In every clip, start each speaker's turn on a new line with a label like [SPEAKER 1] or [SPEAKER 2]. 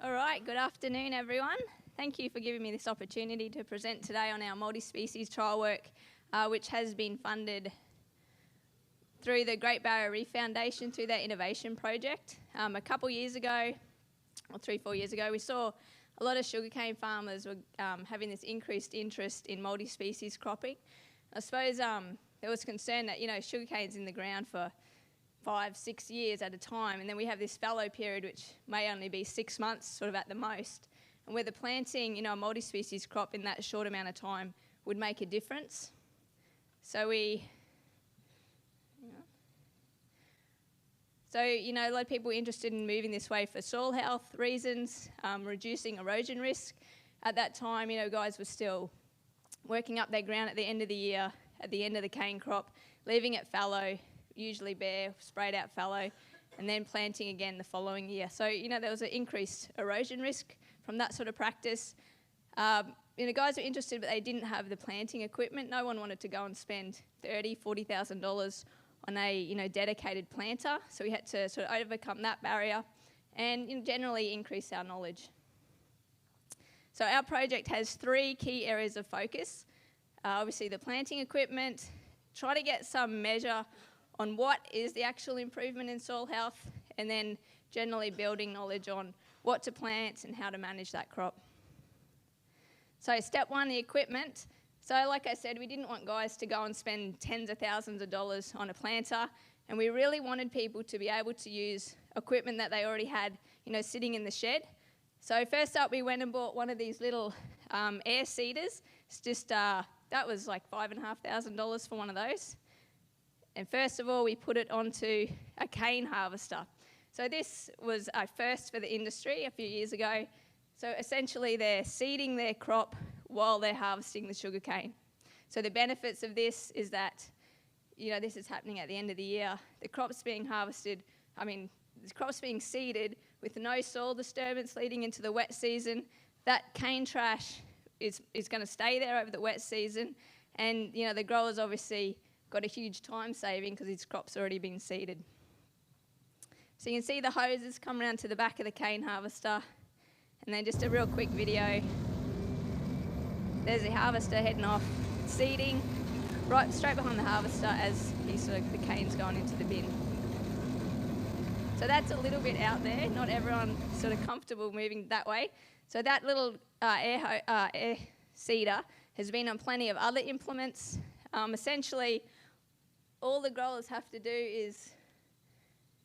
[SPEAKER 1] All right, good afternoon everyone. Thank you for giving me this opportunity to present today on our multi-species trial work, which has been funded through the Great Barrier Reef Foundation through their innovation project. A couple years ago, or 3-4 years ago, we saw a lot of sugarcane farmers were having this increased interest in multi-species cropping. I suppose there was concern that, sugarcane's in the ground for 5-6 years at a time, and then we have this fallow period which may only be 6 months sort of at the most, and whether planting a multi-species crop in that short amount of time would make a difference. So a lot of people were interested in moving this way for soil health reasons, reducing erosion risk. At that time, guys were still working up their ground at the end of the year, at the end of the cane crop, leaving it fallow, usually bare, sprayed out fallow, and then planting again the following year. So, there was an increased erosion risk from that sort of practice. Guys were interested, but they didn't have the planting equipment. No one wanted to go and spend $30,000-$40,000 on a dedicated planter. So we had to sort of overcome that barrier and generally increase our knowledge. So our project has 3 key areas of focus. Obviously the planting equipment, try to get some measure on what is the actual improvement in soil health, and then generally building knowledge on what to plant and how to manage that crop. So step 1, the equipment. So like I said, we didn't want guys to go and spend tens of thousands of dollars on a planter, and we really wanted people to be able to use equipment that they already had, sitting in the shed. So first up, we went and bought one of these little air seeders. It's just, that was like $5,500 for one of those. And first of all, we put it onto a cane harvester. So this was a first for the industry a few years ago. So essentially they're seeding their crop while they're harvesting the sugarcane. So the benefits of this is that, this is happening at the end of the year. The crop's being harvested, the crop's being seeded with no soil disturbance leading into the wet season. That cane trash is going to stay there over the wet season. And, the growers obviously got a huge time saving because his crop's already been seeded. So you can see the hoses come around to the back of the cane harvester, and then just a real quick video. There's the harvester heading off, seeding right straight behind the harvester as the cane's going into the bin. So that's a little bit out there, not everyone's sort of comfortable moving that way. So that little air seeder has been on plenty of other implements. Essentially, all the growers have to do is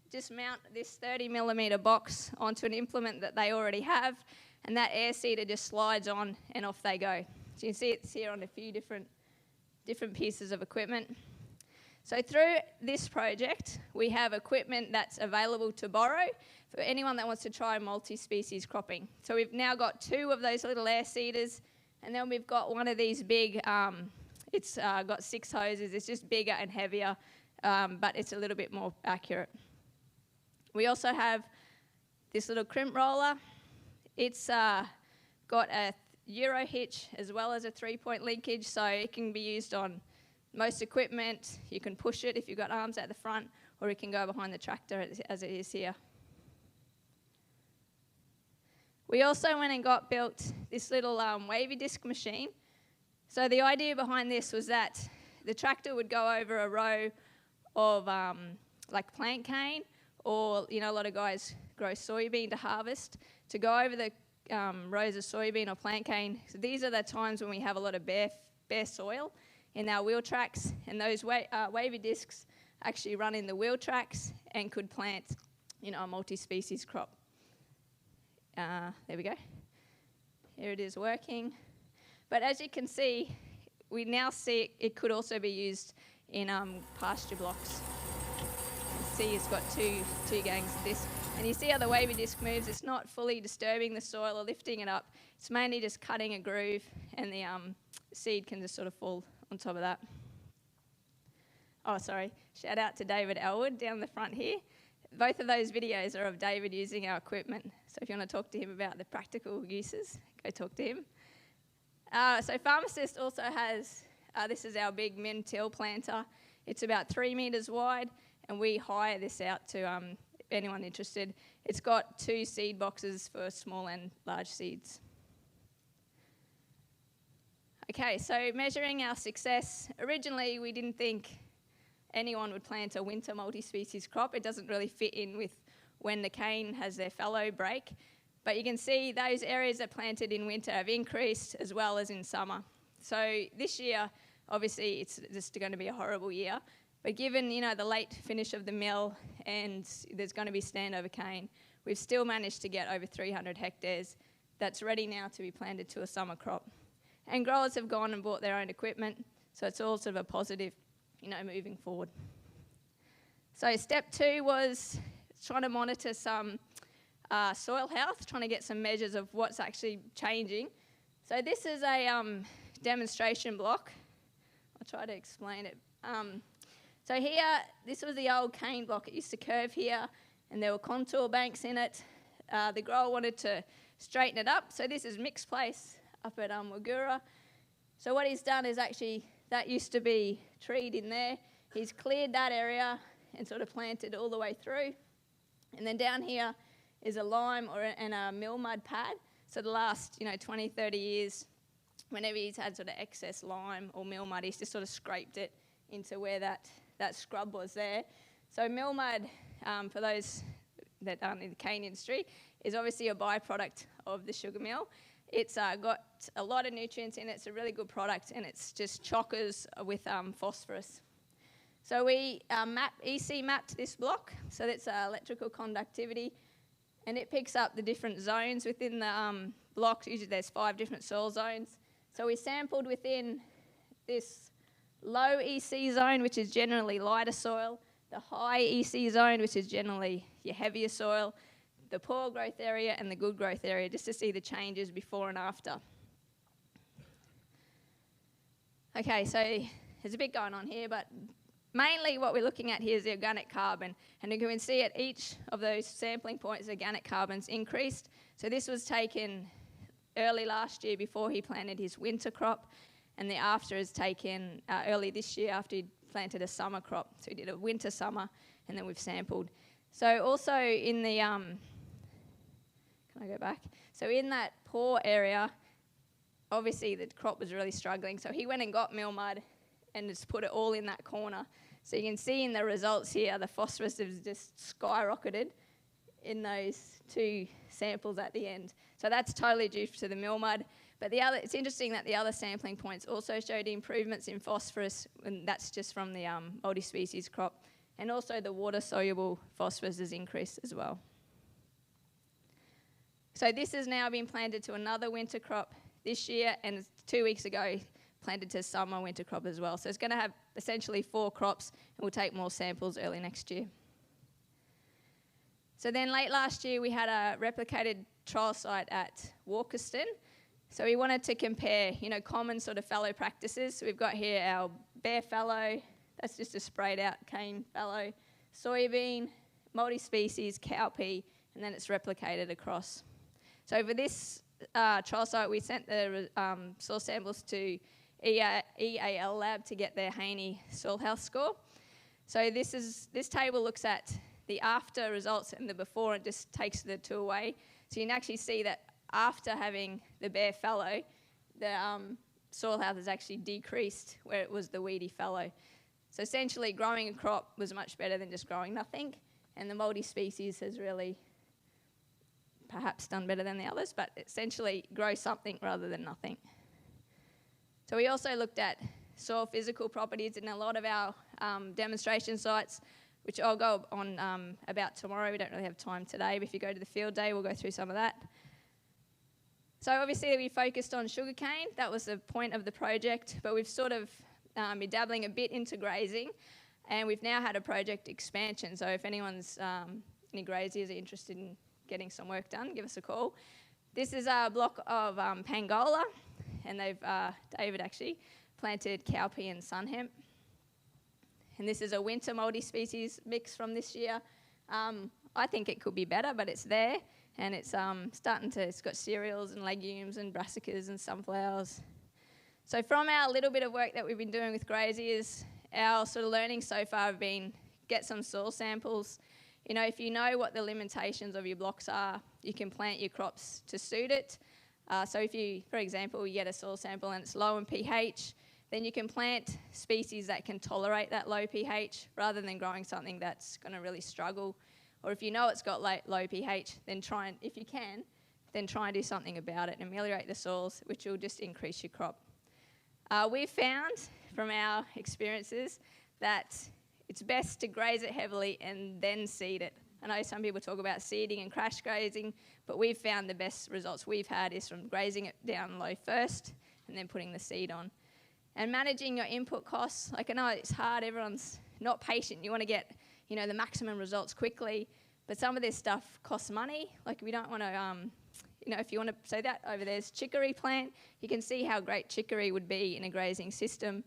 [SPEAKER 1] just mount this 30mm box onto an implement that they already have, and that air seeder just slides on and off they go. So you can see it's here on a few different pieces of equipment. So through this project, we have equipment that's available to borrow for anyone that wants to try multi-species cropping. So we've now got 2 of those little air seeders, and then we've got one of these big, it's got 6 hoses. It's just bigger and heavier, but it's a little bit more accurate. We also have this little crimp roller. It's got a Euro hitch as well as a 3-point linkage, so it can be used on most equipment. You can push it if you've got arms at the front, or it can go behind the tractor as it is here. We also went and got built this little wavy disc machine. So the idea behind this was that the tractor would go over a row of like plant cane, or a lot of guys grow soybean to harvest, to go over the rows of soybean or plant cane. So these are the times when we have a lot of bare soil in our wheel tracks, and those wavy discs actually run in the wheel tracks and could plant a multi-species crop. There we go. Here it is working. But as you can see, we now see it could also be used in pasture blocks. You can see it's got two gangs of this. And you see how the wavy disc moves. It's not fully disturbing the soil or lifting it up. It's mainly just cutting a groove, and the seed can just sort of fall on top of that. Oh, sorry. Shout out to David Elwood down the front here. Both of those videos are of David using our equipment. So if you want to talk to him about the practical uses, go talk to him. So Pharmacist also has, this is our big min till planter. It's about 3 meters wide, and we hire this out to anyone interested. It's got 2 seed boxes for small and large seeds. Okay, so measuring our success. Originally, we didn't think anyone would plant a winter multi-species crop. It doesn't really fit in with when the cane has their fallow break. But you can see those areas that planted in winter have increased as well as in summer. So this year, obviously, it's just going to be a horrible year. But given, the late finish of the mill and there's going to be standover cane, we've still managed to get over 300 hectares that's ready now to be planted to a summer crop. And growers have gone and bought their own equipment, so it's all sort of a positive, moving forward. So step 2 was trying to monitor some soil health, trying to get some measures of what's actually changing. So this is a demonstration block. I'll try to explain it. So here, this was the old cane block. It used to curve here, and there were contour banks in it. The grower wanted to straighten it up. So this is mixed place up at Wagura. So what he's done is actually, that used to be treed in there. He's cleared that area and sort of planted all the way through. And then down here is a lime and a mill mud pad. So the last 20, 30 years, whenever he's had sort of excess lime or mill mud, he's just sort of scraped it into where that scrub was there. So mill mud, for those that aren't in the cane industry, is obviously a byproduct of the sugar mill. It's got a lot of nutrients in it. It's a really good product, and it's just chockers with phosphorus. So we EC mapped this block. So that's electrical conductivity, and it picks up the different zones within the block. Usually there's 5 different soil zones. So we sampled within this low EC zone, which is generally lighter soil, the high EC zone, which is generally your heavier soil, the poor growth area and the good growth area, just to see the changes before and after. Okay, so there's a bit going on here, but mainly what we're looking at here is the organic carbon, and you can see at each of those sampling points, organic carbon's increased. So this was taken early last year before he planted his winter crop, and the after is taken early this year after he planted a summer crop. So we did a winter, summer, and then we've sampled. So also in the, can I go back? So in that poor area, obviously the crop was really struggling. So he went and got mill mud and just put it all in that corner. So you can see in the results here, the phosphorus has just skyrocketed in those 2 samples at the end. So that's totally due to the mill mud. But it's interesting that the other sampling points also showed improvements in phosphorus, and that's just from the multi-species crop. And also the water-soluble phosphorus has increased as well. So this has now been planted to another winter crop this year, and 2 weeks ago planted to summer winter crop as well. So it's going to have essentially 4 crops, and we'll take more samples early next year. So then late last year, we had a replicated trial site at Walkerston. So we wanted to compare, common sort of fallow practices. So we've got here our bare fallow, that's just a sprayed out cane fallow, soybean, multi-species, cowpea, and then it's replicated across. So for this trial site, we sent the soil samples to EAL lab to get their Haney soil health score. So this table looks at the after results and the before, and just takes the 2 away. So you can actually see that after having the bare fallow, the soil health has actually decreased where it was the weedy fallow. So essentially growing a crop was much better than just growing nothing, and the multi-species has really perhaps done better than the others, but essentially grow something rather than nothing. So we also looked at soil physical properties in a lot of our demonstration sites, which I'll go on about tomorrow. We don't really have time today, but if you go to the field day, we'll go through some of that. So obviously we focused on sugarcane. That was the point of the project, but we've sort of been dabbling a bit into grazing, and we've now had a project expansion. So if anyone's, any graziers are interested in getting some work done, give us a call. This is a block of Pangola, and David actually planted cowpea and sun hemp. And this is a winter multi-species mix from this year. I think it could be better, but it's there. And it's it's got cereals and legumes and brassicas and sunflowers. So from our little bit of work that we've been doing with graziers, our sort of learning so far have been get some soil samples You know, if you know what the limitations of your blocks are, you can plant your crops to suit it. So if you, for example, you get a soil sample and it's low in pH, then you can plant species that can tolerate that low pH rather than growing something that's going to really struggle. Or if you know it's got low pH, then try and, if you can, then try and do something about it and ameliorate the soils, which will just increase your crop. We've found from our experiences that it's best to graze it heavily and then seed it. I know some people talk about seeding and crash grazing, but we've found the best results we've had is from grazing it down low first and then putting the seed on. And managing your input costs, like I know it's hard, everyone's not patient. You want to get, you know, the maximum results quickly, but some of this stuff costs money. Like we don't want to, you know, if you want to say that, over there's chicory plant. You can see how great chicory would be in a grazing system,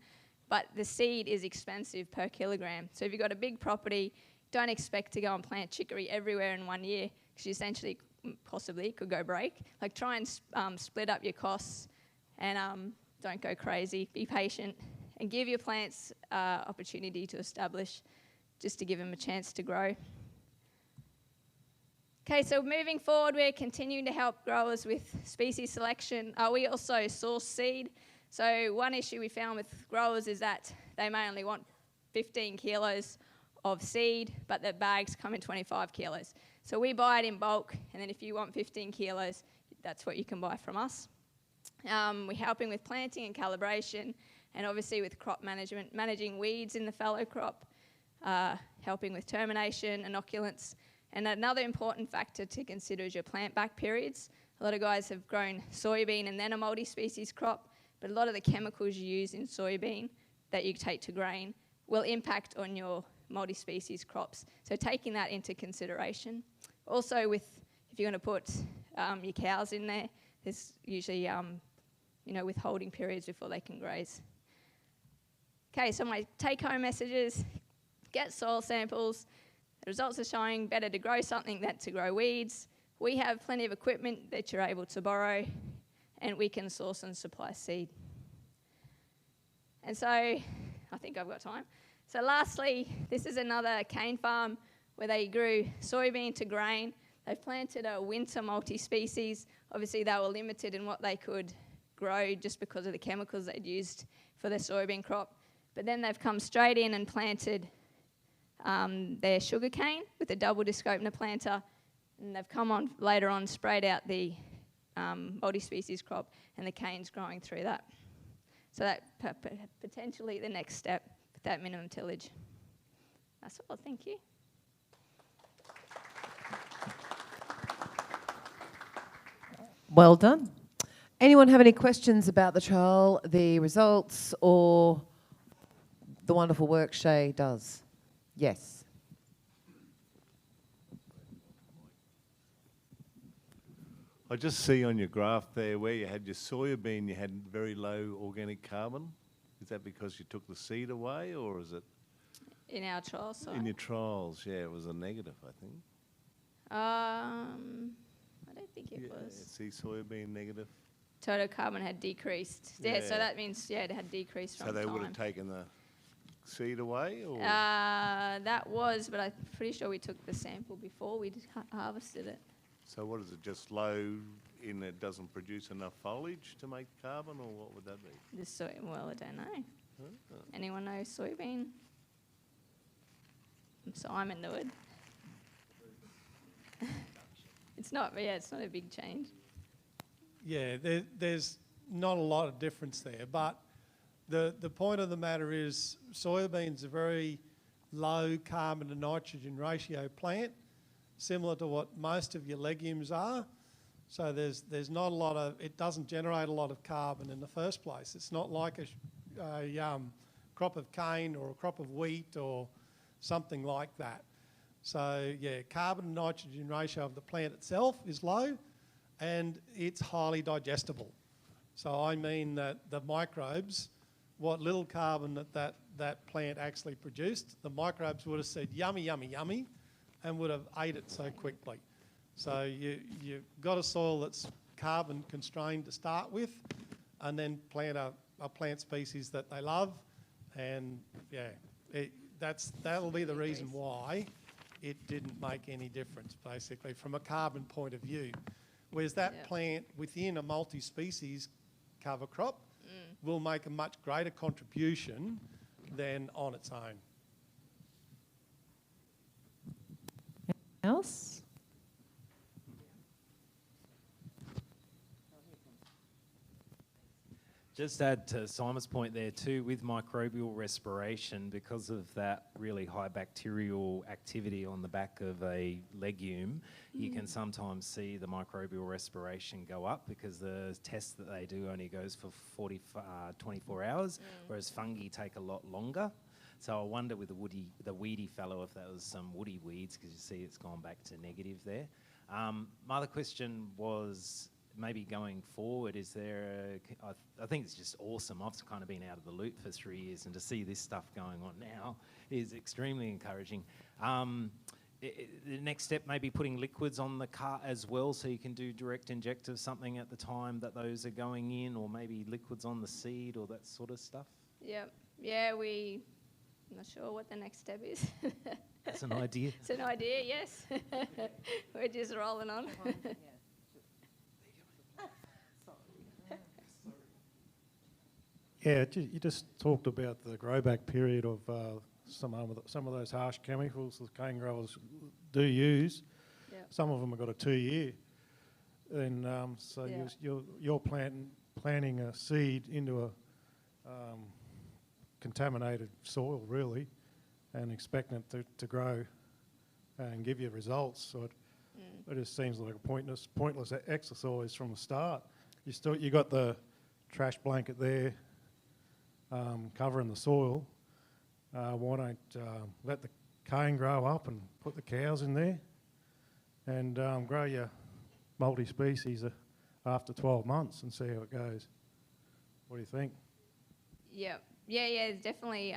[SPEAKER 1] but the seed is expensive per kilogram. So if you've got a big property, don't expect to go and plant chicory everywhere in 1 year, because you essentially possibly could go break. Like try and split up your costs and don't go crazy. Be patient and give your plants opportunity to establish, just to give them a chance to grow. Okay, so moving forward, we're continuing to help growers with species selection. We also source seed. So one issue we found with growers is that they may only want 15 kilos of seed, but the bags come in 25 kilos. So we buy it in bulk, and then if you want 15 kilos, that's what you can buy from us. We're helping with planting and calibration, and obviously with crop management, managing weeds in the fallow crop, helping with termination, inoculants. And another important factor to consider is your plant back periods. A lot of guys have grown soybean and then a multi-species crop, but a lot of the chemicals you use in soybean that you take to grain will impact on your multi-species crops. So taking that into consideration. Also with, if you're going to put your cows in there, there's usually, you know, withholding periods before they can graze. Okay, so my take-home messages: get soil samples. The results are showing better to grow something than to grow weeds. We have plenty of equipment that you're able to borrow, and we can source and supply seed. And so, I think I've got time. So lastly, this is another cane farm where they grew soybean to grain. They've planted a winter multi-species. Obviously, they were limited in what they could grow just because of the chemicals they'd used for their soybean crop. But then they've come straight in and planted their sugarcane with a double disc opener planter, and they've come on later on, sprayed out the multi-species crop, and the cane's growing through that. So that potentially the next step with that minimum tillage. That's all. Thank you.
[SPEAKER 2] Well done. Anyone have any questions about the trial, the results, or the wonderful work Che does? Yes.
[SPEAKER 3] I just see on your graph there where you had your soybean, you had very low organic carbon. Is that because you took the seed away, or is it?
[SPEAKER 1] In our trials, sorry.
[SPEAKER 3] In your trials, yeah, it was a negative, I think.
[SPEAKER 1] I don't think it was.
[SPEAKER 3] See, soybean negative.
[SPEAKER 1] Total carbon had decreased. Yeah, so that means, yeah, it had decreased from
[SPEAKER 3] So they
[SPEAKER 1] time.
[SPEAKER 3] would have taken the seed away, or?
[SPEAKER 1] That was, but I'm pretty sure we took the sample before we harvested it.
[SPEAKER 3] So what is it, just low in it doesn't produce enough foliage to make carbon, or what would that be?
[SPEAKER 1] Well, I don't know.
[SPEAKER 3] Oh.
[SPEAKER 1] Anyone know soybean? Simon knew it. It's not a big change.
[SPEAKER 4] Yeah, there's not a lot of difference there, but the point of the matter is soybean's a very low carbon to nitrogen ratio plant, similar to what most of your legumes are. So there's not a lot of, it doesn't generate a lot of carbon in the first place. It's not like a crop of cane or a crop of wheat or something like that. So yeah, carbon to nitrogen ratio of the plant itself is low, and it's highly digestible. So I mean that the microbes, what little carbon that plant actually produced, the microbes would have said yummy, yummy, yummy, and would have ate it so quickly. So you've got a soil that's carbon constrained to start with, and then plant a plant species that they love, and yeah, that'll be the reason why it didn't make any difference, basically, from a carbon point of view. Whereas that
[SPEAKER 1] Yep.
[SPEAKER 4] plant within a multi-species cover crop will make a much greater contribution than on its own.
[SPEAKER 2] Else?
[SPEAKER 5] Just add to Simon's point there too, with microbial respiration, because of that really high bacterial activity on the back of a legume, you can sometimes see the microbial respiration go up because the test that they do only goes for 24 hours, whereas fungi take a lot longer. So I wonder with the weedy fallow if that was some woody weeds, because you see it's gone back to negative there. My other question was, maybe going forward, is there I think it's just awesome. I've kind of been out of the loop for 3 years, and to see this stuff going on now is extremely encouraging. The next step may be putting liquids on the cart as well, so you can do direct inject of something at the time that those are going in, or maybe liquids on the seed or that sort of stuff.
[SPEAKER 1] Yep. Yeah, I'm not sure what the next step is.
[SPEAKER 5] That's an idea.
[SPEAKER 1] It's an idea, yes. We're just rolling on.
[SPEAKER 6] Yeah, you just talked about the growback period of some of those harsh chemicals the cane growers do use.
[SPEAKER 1] Yep.
[SPEAKER 6] Some of them have got a 2-year, and so
[SPEAKER 1] Yeah.
[SPEAKER 6] you're planting a seed into a contaminated soil really, and expecting it to grow and give you results. So it just seems like a pointless exercise from the start. You got the trash blanket there. Covering the soil, why don't let the cane grow up and put the cows in there and grow your multi-species after 12 months and see how it goes. What do you think?
[SPEAKER 1] Yeah, definitely.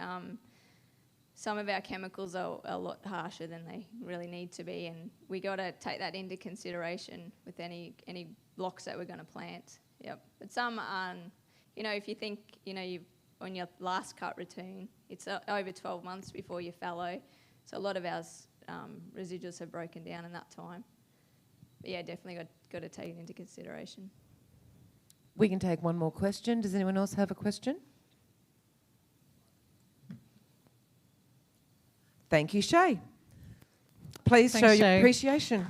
[SPEAKER 1] Some of our chemicals are a lot harsher than they really need to be, and we got to take that into consideration with any blocks that we're going to plant. Yep, but some aren't. If you think, you've on your last cut return, it's over 12 months before you fallow. So a lot of our residuals have broken down in that time. But yeah, definitely got to take it into consideration.
[SPEAKER 2] We can take one more question. Does anyone else have a question? Thank you, Shay. Please
[SPEAKER 7] Thanks,
[SPEAKER 2] show your
[SPEAKER 7] Shay.
[SPEAKER 2] appreciation.